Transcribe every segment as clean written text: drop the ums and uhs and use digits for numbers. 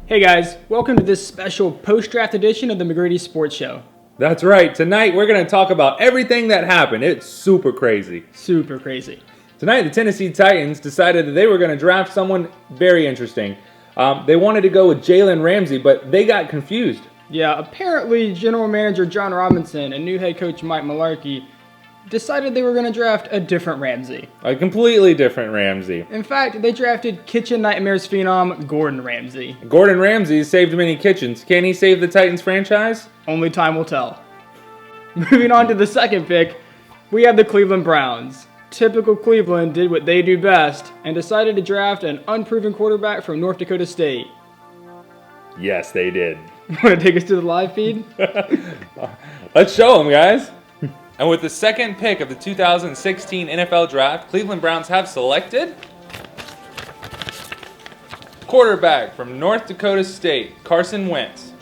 Hey guys, welcome to this special post-draft edition of the McGrady Sports Show. That's right. Tonight we're going to talk about everything that happened. It's super crazy. Super crazy. Tonight the Tennessee Titans decided that they were going to draft someone very interesting. They wanted to go with Jalen Ramsey, but they got confused. Yeah, apparently General Manager John Robinson and new head coach Mike Mularkey decided they were going to draft a different Ramsey. A completely different Ramsey. In fact, they drafted Kitchen Nightmares phenom Gordon Ramsay. Gordon Ramsay saved many kitchens. Can he save the Titans franchise? Only time will tell. Moving on to the second pick, we have the Cleveland Browns. Typical Cleveland did what they do best and decided to draft an unproven quarterback from North Dakota State. Yes, they did. Want to take us to the live feed? Let's show them, guys. And with the second pick of the 2016 NFL Draft, Cleveland Browns have selected quarterback from North Dakota State, Carson Wentz.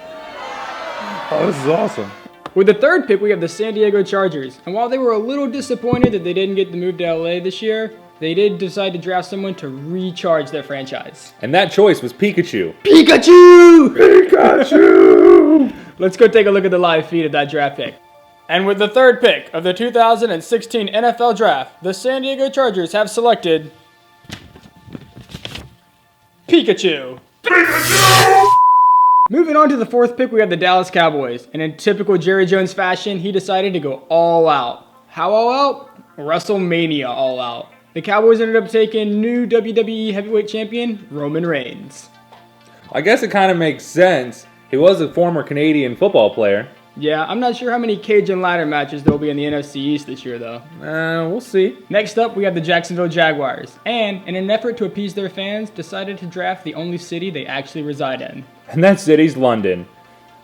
Oh, this is awesome. With the third pick, we have the San Diego Chargers. And while they were a little disappointed that they didn't get the move to LA this year, they did decide to draft someone to recharge their franchise. And that choice was Pikachu. Pikachu! Pikachu! Let's go take a look at the live feed of that draft pick. And with the third pick of the 2016 NFL Draft, the San Diego Chargers have selected Pikachu. Pikachu! Moving on to the fourth pick, we have the Dallas Cowboys. And in typical Jerry Jones fashion, he decided to go all out. How all out? WrestleMania all out. The Cowboys ended up taking new WWE Heavyweight Champion, Roman Reigns. I guess it kind of makes sense. He was a former Canadian football player. Yeah, I'm not sure how many cage and ladder matches there will be in the NFC East this year, though. We'll see. Next up, we have the Jacksonville Jaguars. And, in an effort to appease their fans, decided to draft the only city they actually reside in. And that city's London.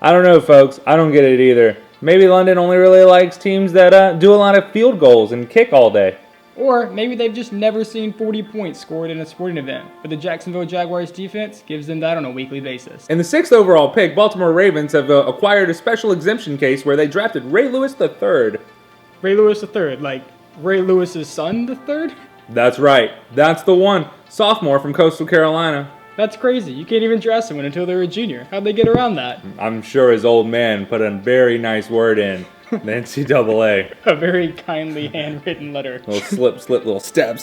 I don't know, folks. I don't get it either. Maybe London only really likes teams that do a lot of field goals and kick all day. Or maybe they've just never seen 40 points scored in a sporting event, but the Jacksonville Jaguars defense gives them that on a weekly basis. In the 6th overall pick, Baltimore Ravens have acquired a special exemption case where they drafted Ray Lewis III. Ray Lewis III, like Ray Lewis's son III? That's right. That's the one. Sophomore from Coastal Carolina. That's crazy. You can't even draft someone until they're a junior. How'd they get around that? I'm sure his old man put a very nice word in. The NCAA. A very kindly handwritten letter. Little slip, little stab.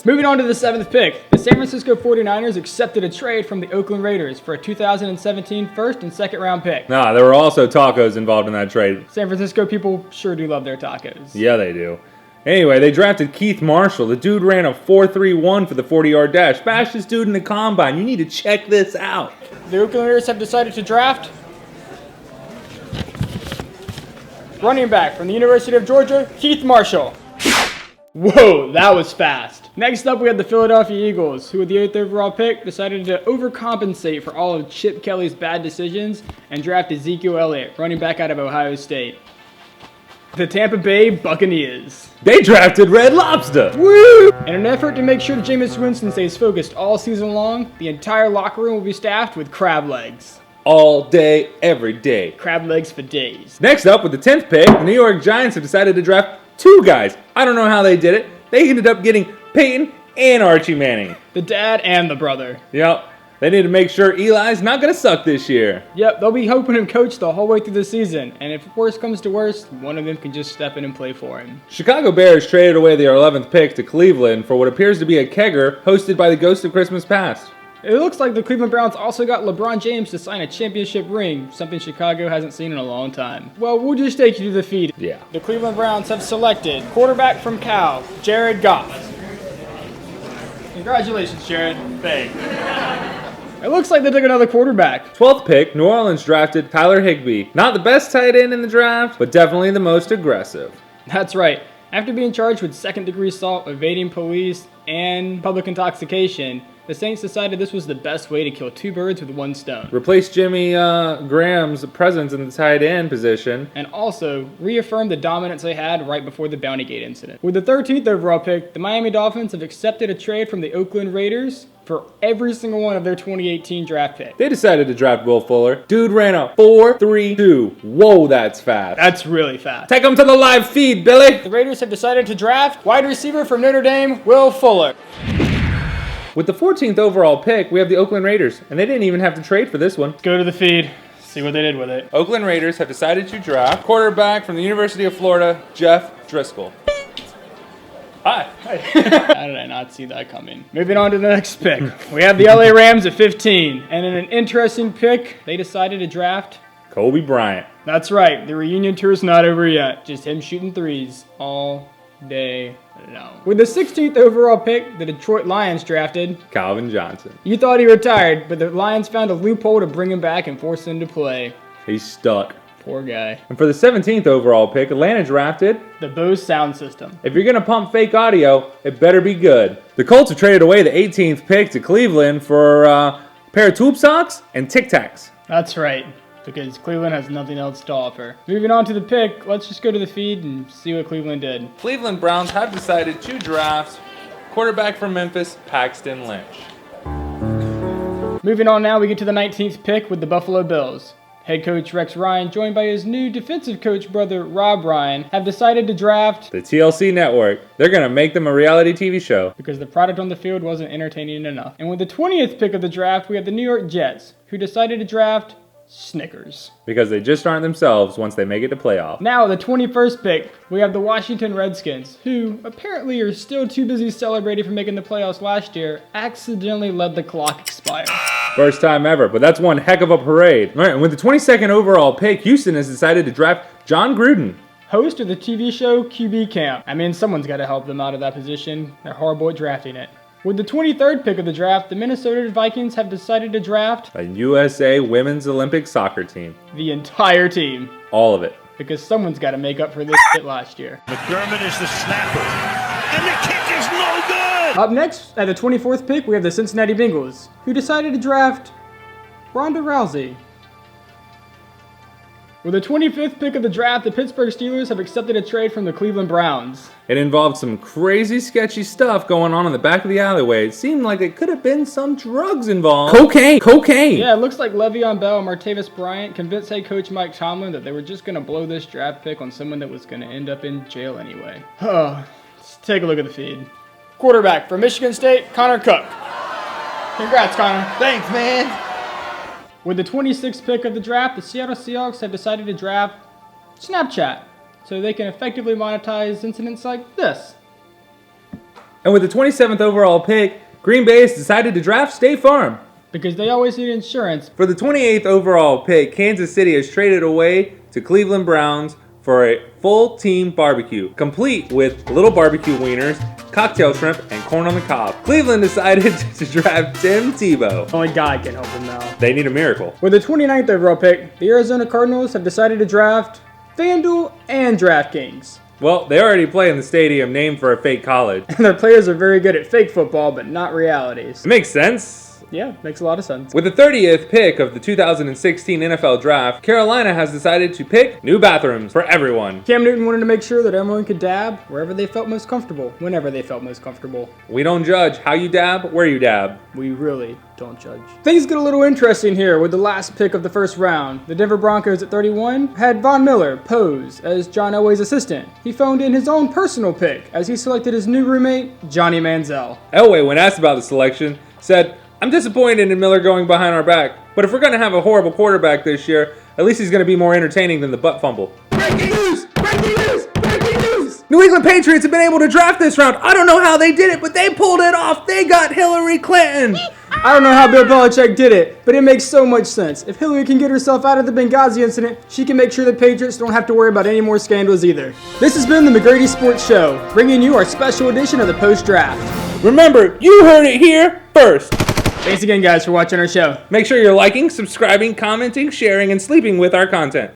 Moving on to the seventh pick. The San Francisco 49ers accepted a trade from the Oakland Raiders for a 2017 first and second round pick. Nah, there were also tacos involved in that trade. San Francisco people sure do love their tacos. Yeah, they do. Anyway, they drafted Keith Marshall. The dude ran a 4.31 for the 40-yard dash. Bashed this dude in the combine. You need to check this out. The Oakland Raiders have decided to draft running back from the University of Georgia, Keith Marshall. Whoa, that was fast. Next up, we have the Philadelphia Eagles, who with the 8th overall pick decided to overcompensate for all of Chip Kelly's bad decisions and draft Ezekiel Elliott, running back out of Ohio State. The Tampa Bay Buccaneers. They drafted Red Lobster. Woo! In an effort to make sure Jameis Winston stays focused all season long, the entire locker room will be staffed with crab legs. All day, every day. Crab legs for days. Next up, with the 10th pick, the New York Giants have decided to draft two guys. I don't know how they did it. They ended up getting Peyton and Archie Manning. The dad and the brother. Yep. They need to make sure Eli's not going to suck this year. Yep, they'll be hoping him coach the whole way through the season. And if worse comes to worse, one of them can just step in and play for him. Chicago Bears traded away their 11th pick to Cleveland for what appears to be a kegger hosted by the Ghost of Christmas Past. It looks like the Cleveland Browns also got LeBron James to sign a championship ring, something Chicago hasn't seen in a long time. Well, we'll just take you to the feed. Yeah. The Cleveland Browns have selected quarterback from Cal, Jared Goff. Congratulations, Jared. Thanks. It looks like they took another quarterback. 12th pick, New Orleans drafted Tyler Higbee. Not the best tight end in the draft, but definitely the most aggressive. That's right. After being charged with second-degree assault, evading police, and public intoxication, the Saints decided this was the best way to kill two birds with one stone. Replace Jimmy Graham's presence in the tight end position. And also reaffirm the dominance they had right before the Bounty Gate incident. With the 13th overall pick, the Miami Dolphins have accepted a trade from the Oakland Raiders for every single one of their 2018 draft picks. They decided to draft Will Fuller. Dude ran a 4.32. Whoa, that's fast. That's really fast. Take him to the live feed, Billy. The Raiders have decided to draft wide receiver from Notre Dame, Will Fuller. With the 14th overall pick, we have the Oakland Raiders, and they didn't even have to trade for this one. Let's go to the feed, see what they did with it. Oakland Raiders have decided to draft quarterback from the University of Florida, Jeff Driscoll. Hi. How did I not see that coming? Moving on to the next pick. We have the LA Rams at 15. And in an interesting pick, they decided to draft... Kobe Bryant. That's right. The reunion tour is not over yet. Just him shooting threes all day long. With the 16th overall pick, the Detroit Lions drafted... Calvin Johnson. You thought he retired, but the Lions found a loophole to bring him back and force him to play. He's stuck. Poor guy. And for the 17th overall pick, Atlanta drafted the Bose sound system. If you're going to pump fake audio, it better be good. The Colts have traded away the 18th pick to Cleveland for a pair of tube socks and Tic Tacs. That's right, because Cleveland has nothing else to offer. Moving on to the pick, let's just go to the feed and see what Cleveland did. Cleveland Browns have decided to draft quarterback from Memphis, Paxton Lynch. Moving on now, we get to the 19th pick with the Buffalo Bills. Head coach Rex Ryan, joined by his new defensive coach brother Rob Ryan, have decided to draft the TLC network. They're going to make them a reality TV show because the product on the field wasn't entertaining enough. And with the 20th pick of the draft, we have the New York Jets, who decided to draft Snickers. Because they just aren't themselves once they make it to playoff. Now, the 21st pick, we have the Washington Redskins, who apparently are still too busy celebrating for making the playoffs last year, accidentally let the clock expire. First time ever, but that's one heck of a parade. All right, and with the 22nd overall pick, Houston has decided to draft John Gruden, host of the TV show QB Camp. I mean, someone's got to help them out of that position. They're horrible at drafting it. With the 23rd pick of the draft, the Minnesota Vikings have decided to draft a USA Women's Olympic Soccer team. The entire team. All of it. Because someone's got to make up for this shit last year. McDermott is the snapper, and the kick is no good! Up next, at the 24th pick, we have the Cincinnati Bengals, who decided to draft Ronda Rousey. With the 25th pick of the draft, the Pittsburgh Steelers have accepted a trade from the Cleveland Browns. It involved some crazy, sketchy stuff going on in the back of the alleyway. It seemed like it could have been some drugs involved. Cocaine! Yeah, it looks like Le'Veon Bell and Martavis Bryant convinced head coach Mike Tomlin that they were just going to blow this draft pick on someone that was going to end up in jail anyway. Let's take a look at the feed. Quarterback from Michigan State, Connor Cook. Congrats, Connor. Thanks, man. With the 26th pick of the draft, the Seattle Seahawks have decided to draft Snapchat so they can effectively monetize incidents like this. And with the 27th overall pick, Green Bay has decided to draft State Farm. Because they always need insurance. For the 28th overall pick, Kansas City has traded away to Cleveland Browns for a full team barbecue, complete with little barbecue wieners, cocktail shrimp, and corn on the cob. Cleveland decided to draft Tim Tebow. Only God can help them now. They need a miracle. With the 29th overall pick, the Arizona Cardinals have decided to draft FanDuel and DraftKings. Well, they already play in the stadium named for a fake college. And their players are very good at fake football, but not realities. It makes sense. Yeah, makes a lot of sense. With the 30th pick of the 2016 NFL Draft, Carolina has decided to pick new bathrooms for everyone. Cam Newton wanted to make sure that everyone could dab wherever they felt most comfortable, whenever they felt most comfortable. We don't judge how you dab, where you dab. We really don't judge. Things get a little interesting here with the last pick of the first round. The Denver Broncos at 31 had Von Miller pose as John Elway's assistant. He phoned in his own personal pick as he selected his new roommate, Johnny Manziel. Elway, when asked about the selection, said, "I'm disappointed in Miller going behind our back, but if we're going to have a horrible quarterback this year, at least he's going to be more entertaining than the butt fumble." Breaking news! Breaking news! Breaking news! New England Patriots have been able to draft this round. I don't know how they did it, but they pulled it off. They got Hillary Clinton. I don't know how Bill Belichick did it, but it makes so much sense. If Hillary can get herself out of the Benghazi incident, she can make sure the Patriots don't have to worry about any more scandals either. This has been the McGrady Sports Show, bringing you our special edition of the post-draft. Remember, you heard it here first. Thanks again, guys, for watching our show. Make sure you're liking, subscribing, commenting, sharing, and sleeping with our content.